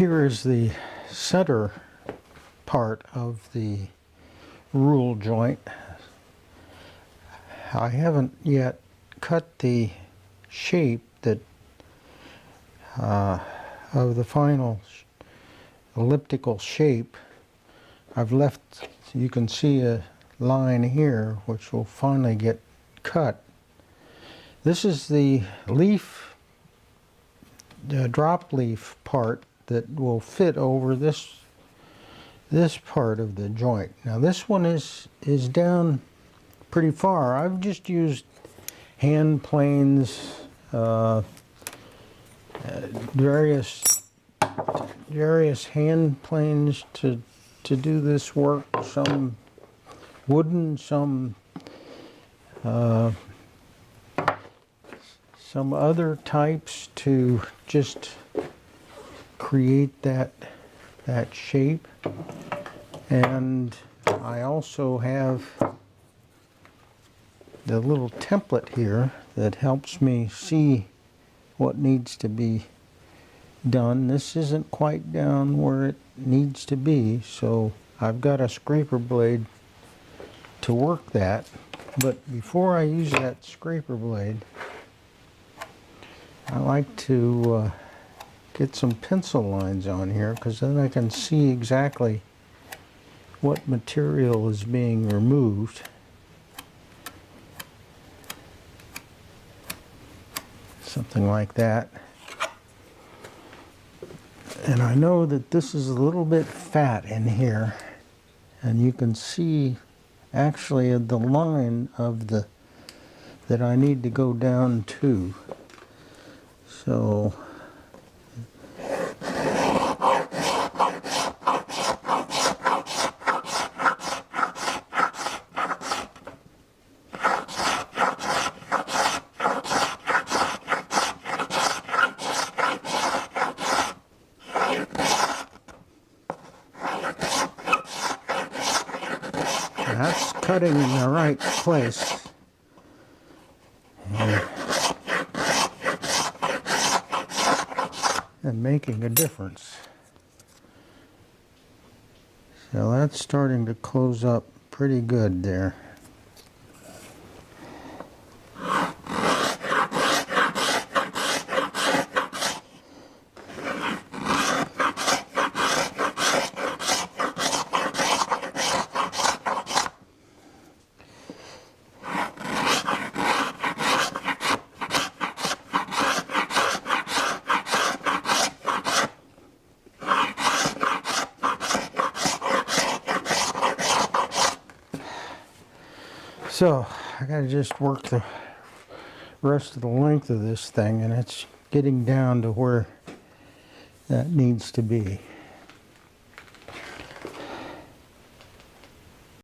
Here is the center part of the rule joint. I haven't yet cut the shape that of the final elliptical shape. I've left, you can see a line here which will finally get cut. This is the leaf, the drop leaf part that will fit over this part of the joint. Now this one is down pretty far. I've just used hand planes, various hand planes to do this work. Some wooden, some other types to just create that shape. And I also have the little template here that helps me see what needs to be done. This isn't quite down where it needs to be, so I've got a scraper blade to work that. But before I use that scraper blade, I like to get some pencil lines on here, because then I can see exactly what material is being removed. Something like that. And I know that this is a little bit fat in here, and you can see actually the line of that I need to go down to. So that's cutting in the right place. And making a difference. So that's starting to close up pretty good there. So I gotta just work the rest of the length of this thing, and it's getting down to where that needs to be.